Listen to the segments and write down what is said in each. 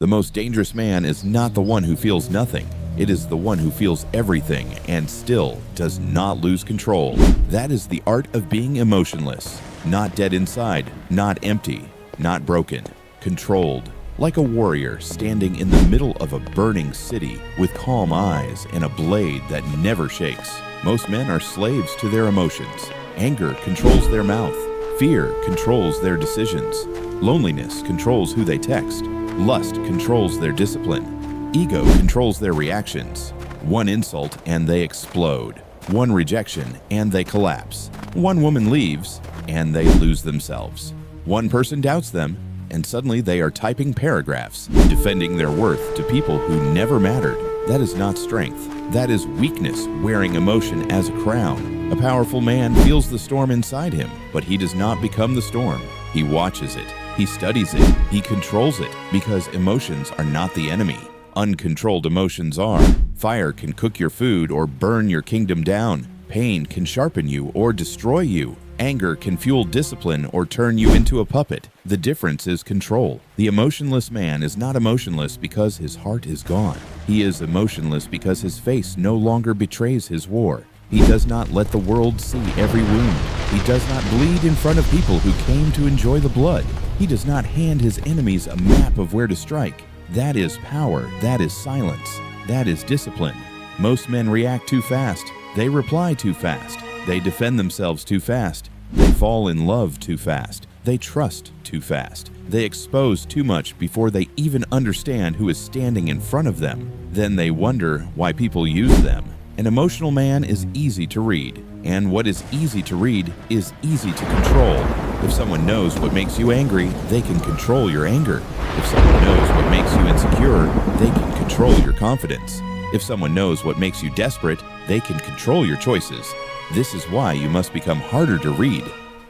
The most dangerous man is not the one who feels nothing. It is the one who feels everything and still does not lose control. That is the art of being emotionless. Not dead inside, not empty, not broken, controlled. Like a warrior standing in the middle of a burning city with calm eyes and a blade that never shakes. Most men are slaves to their emotions. Anger controls their mouth. Fear controls their decisions. Loneliness controls who they text. Lust controls their discipline. Ego controls their reactions. One insult and they explode. One rejection and they collapse. One woman leaves and they lose themselves. One person doubts them and suddenly they are typing paragraphs, defending their worth to people who never mattered. That is not strength. That is weakness wearing emotion as a crown. A powerful man feels the storm inside him, but he does not become the storm. He watches it. He studies it. He controls it, because emotions are not the enemy. Uncontrolled emotions are. Fire can cook your food or burn your kingdom down. Pain can sharpen you or destroy you. Anger can fuel discipline or turn you into a puppet. The difference is control. The emotionless man is not emotionless because his heart is gone. He is emotionless because his face no longer betrays his war. He does not let the world see every wound. He does not bleed in front of people who came to enjoy the blood. He does not hand his enemies a map of where to strike. That is power. That is silence. That is discipline. Most men react too fast. They reply too fast. They defend themselves too fast. They fall in love too fast. They trust too fast. They expose too much before they even understand who is standing in front of them. Then they wonder why people use them. An emotional man is easy to read, and what is easy to read is easy to control. If someone knows what makes you angry, they can control your anger. If someone knows what makes you insecure, they can control your confidence. If someone knows what makes you desperate, they can control your choices. This is why you must become harder to read.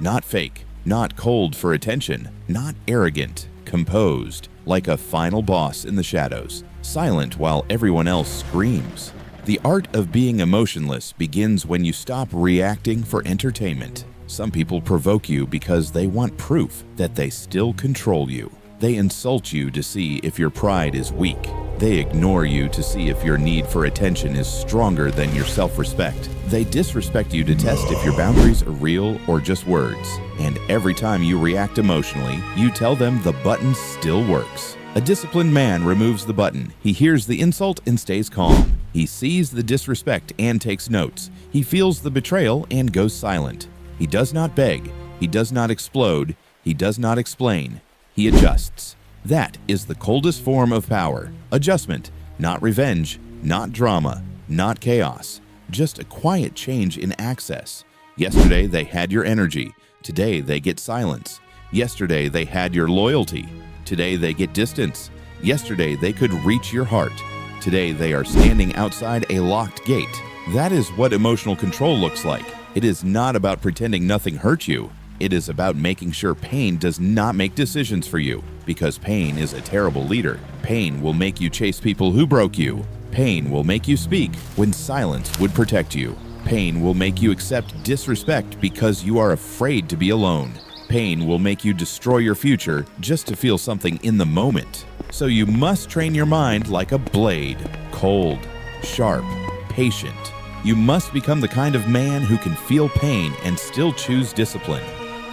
Not fake, not cold for attention, not arrogant, composed, like a final boss in the shadows, silent while everyone else screams. The art of being emotionless begins when you stop reacting for entertainment. Some people provoke you because they want proof that they still control you. They insult you to see if your pride is weak. They ignore you to see if your need for attention is stronger than your self-respect. They disrespect you to test if your boundaries are real or just words. And every time you react emotionally, you tell them the button still works. A disciplined man removes the button. He hears the insult and stays calm. He sees the disrespect and takes notes. He feels the betrayal and goes silent. He does not beg. He does not explode. He does not explain. He adjusts. That is the coldest form of power. Adjustment, not revenge, not drama, not chaos. Just a quiet change in access. Yesterday they had your energy. Today they get silence. Yesterday they had your loyalty. Today they get distance. Yesterday they could reach your heart. Today they are standing outside a locked gate. That is what emotional control looks like. It is not about pretending nothing hurt you. It is about making sure pain does not make decisions for you, because pain is a terrible leader. Pain will make you chase people who broke you. Pain will make you speak when silence would protect you. Pain will make you accept disrespect because you are afraid to be alone. Pain will make you destroy your future just to feel something in the moment. So you must train your mind like a blade, cold, sharp, patient. You must become the kind of man who can feel pain and still choose discipline.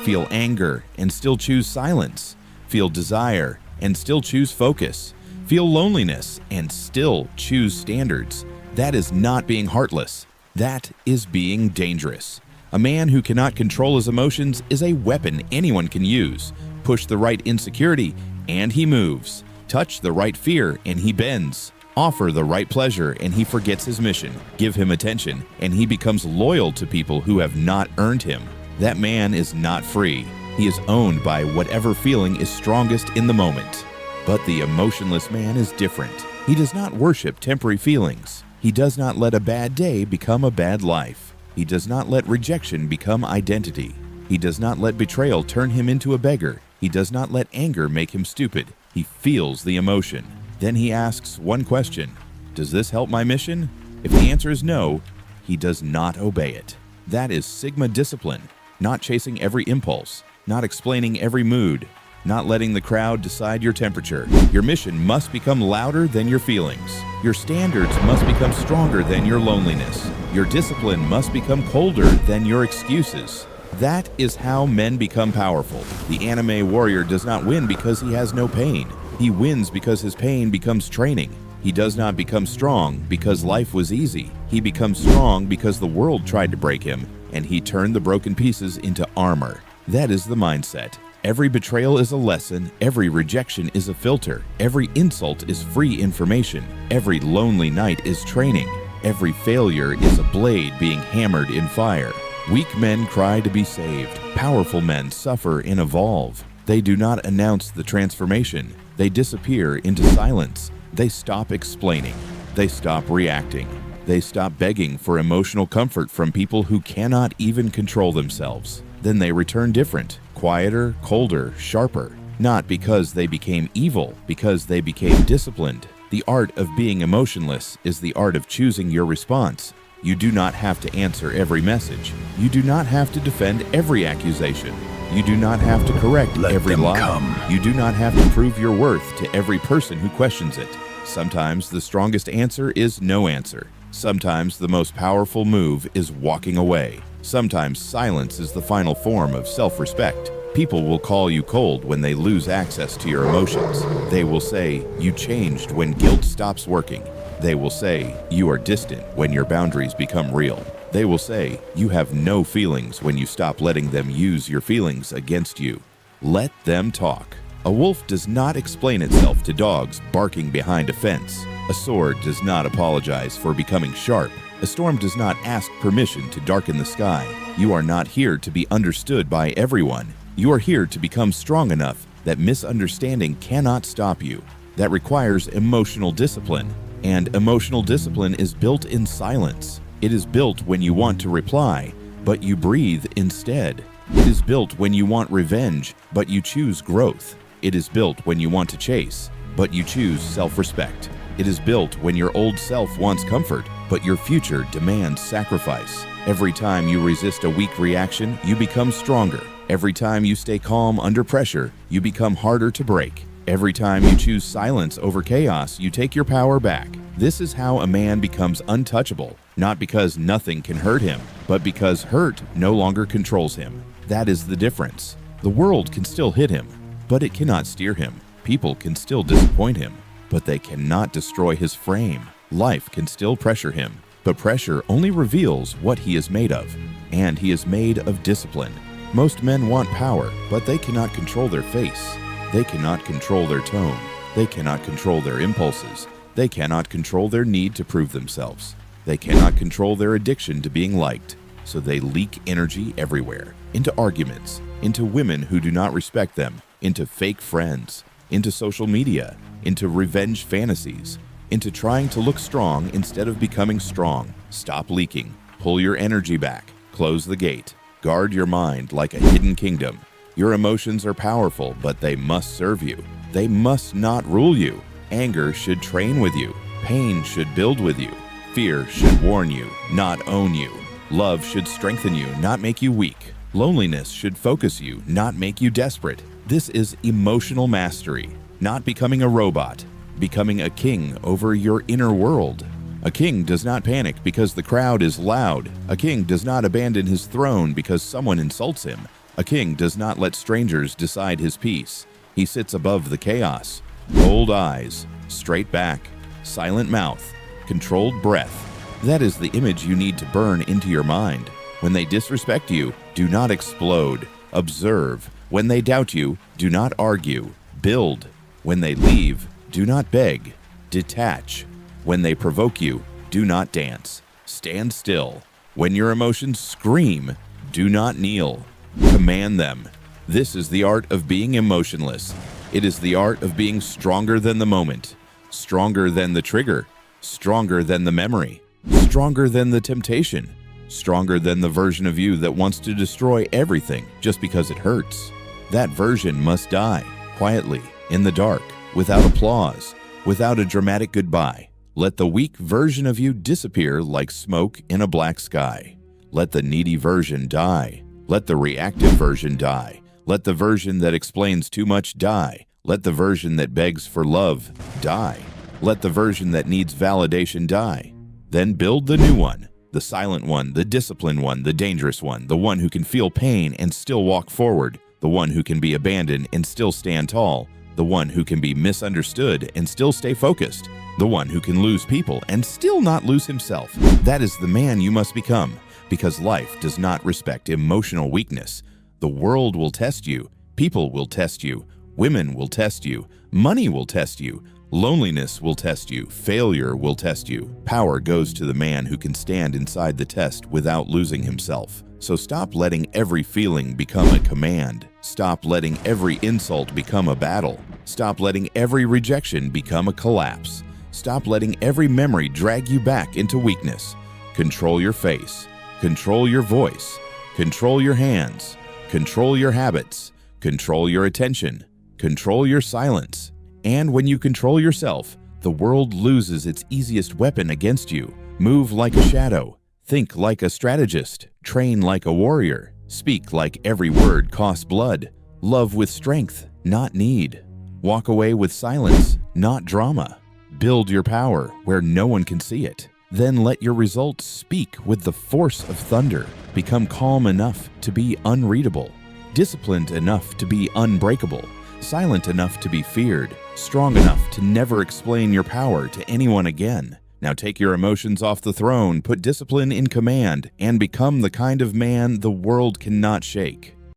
Feel anger and still choose silence. Feel desire and still choose focus. Feel loneliness and still choose standards. That is not being heartless. That is being dangerous. A man who cannot control his emotions is a weapon anyone can use. Push the right insecurity and he moves. Touch the right fear and he bends. Offer the right pleasure and he forgets his mission. Give him attention and he becomes loyal to people who have not earned him. That man is not free. He is owned by whatever feeling is strongest in the moment. But the emotionless man is different. He does not worship temporary feelings. He does not let a bad day become a bad life. He does not let rejection become identity. He does not let betrayal turn him into a beggar. He does not let anger make him stupid. He feels the emotion. Then he asks one question: does this help my mission? If the answer is no, he does not obey it. That is Sigma discipline. Not chasing every impulse, not explaining every mood, not letting the crowd decide your temperature. Your mission must become louder than your feelings. Your standards must become stronger than your loneliness. Your discipline must become colder than your excuses. That is how men become powerful. The anime warrior does not win because he has no pain. He wins because his pain becomes training. He does not become strong because life was easy. He becomes strong because the world tried to break him, and he turned the broken pieces into armor. That is the mindset. Every betrayal is a lesson. Every rejection is a filter. Every insult is free information. Every lonely night is training. Every failure is a blade being hammered in fire. Weak men cry to be saved. Powerful men suffer and evolve. They do not announce the transformation. They disappear into silence. They stop explaining. They stop reacting. They stop begging for emotional comfort from people who cannot even control themselves. Then they return different, quieter, colder, sharper. Not because they became evil, because they became disciplined. The art of being emotionless is the art of choosing your response. You do not have to answer every message. You do not have to defend every accusation. You do not have to correct every lie. You do not have to prove your worth to every person who questions it. Sometimes the strongest answer is no answer. Sometimes the most powerful move is walking away. Sometimes silence is the final form of self-respect. People will call you cold when they lose access to your emotions. They will say, you changed when guilt stops working. They will say, you are distant when your boundaries become real. They will say, you have no feelings when you stop letting them use your feelings against you. Let them talk. A wolf does not explain itself to dogs barking behind a fence. A sword does not apologize for becoming sharp. A storm does not ask permission to darken the sky. You are not here to be understood by everyone. You are here to become strong enough that misunderstanding cannot stop you. That requires emotional discipline. And emotional discipline is built in silence. It is built when you want to reply, but you breathe instead. It is built when you want revenge, but you choose growth. It is built when you want to chase, but you choose self-respect. It is built when your old self wants comfort, but your future demands sacrifice. Every time you resist a weak reaction, you become stronger. Every time you stay calm under pressure, you become harder to break. Every time you choose silence over chaos, you take your power back. This is how a man becomes untouchable, not because nothing can hurt him, but because hurt no longer controls him. That is the difference. The world can still hit him, but it cannot steer him. People can still disappoint him, but they cannot destroy his frame. Life can still pressure him, but pressure only reveals what he is made of, and he is made of discipline. Most men want power, but they cannot control their face. They cannot control their tone. They cannot control their impulses. They cannot control their need to prove themselves. They cannot control their addiction to being liked, so they leak energy everywhere, into arguments, into women who do not respect them, into fake friends, into social media, into revenge fantasies, into trying to look strong instead of becoming strong. Stop leaking. Pull your energy back. Close the gate. Guard your mind like a hidden kingdom. Your emotions are powerful, but they must serve you. They must not rule you. Anger should train with you. Pain should build with you. Fear should warn you, not own you. Love should strengthen you, not make you weak. Loneliness should focus you, not make you desperate. This is emotional mastery, not becoming a robot, becoming a king over your inner world. A king does not panic because the crowd is loud. A king does not abandon his throne because someone insults him. A king does not let strangers decide his peace. He sits above the chaos. Cold eyes, straight back, silent mouth, controlled breath. That is the image you need to burn into your mind. When they disrespect you, do not explode. Observe. When they doubt you, do not argue. Build. When they leave, do not beg. Detach. When they provoke you, do not dance. Stand still. When your emotions scream, do not kneel. Command them. This is the art of being emotionless. It is the art of being stronger than the moment, stronger than the trigger, stronger than the memory, stronger than the temptation, stronger than the version of you that wants to destroy everything just because it hurts. That version must die, quietly, in the dark, without applause, without a dramatic goodbye. Let the weak version of you disappear like smoke in a black sky. Let the needy version die. Let the reactive version die. Let the version that explains too much die. Let the version that begs for love die. Let the version that needs validation die. Then build the new one, the silent one, the disciplined one, the dangerous one, the one who can feel pain and still walk forward, the one who can be abandoned and still stand tall, the one who can be misunderstood and still stay focused, the one who can lose people and still not lose himself. That is the man you must become, because life does not respect emotional weakness. The world will test you, people will test you, women will test you, money will test you, loneliness will test you, failure will test you. Power goes to the man who can stand inside the test without losing himself. So stop letting every feeling become a command. Stop letting every insult become a battle. Stop letting every rejection become a collapse. Stop letting every memory drag you back into weakness. Control your face. Control your voice. Control your hands. Control your habits. Control your attention. Control your silence. And when you control yourself, the world loses its easiest weapon against you. Move like a shadow. Think like a strategist. Train like a warrior. Speak like every word costs blood. Love with strength, not need. Walk away with silence, not drama. Build your power where no one can see it. Then let your results speak with the force of thunder. Become calm enough to be unreadable. Disciplined enough to be unbreakable. Silent enough to be feared. Strong enough to never explain your power to anyone again. Now take your emotions off the throne, put discipline in command, and become the kind of man the world cannot shake.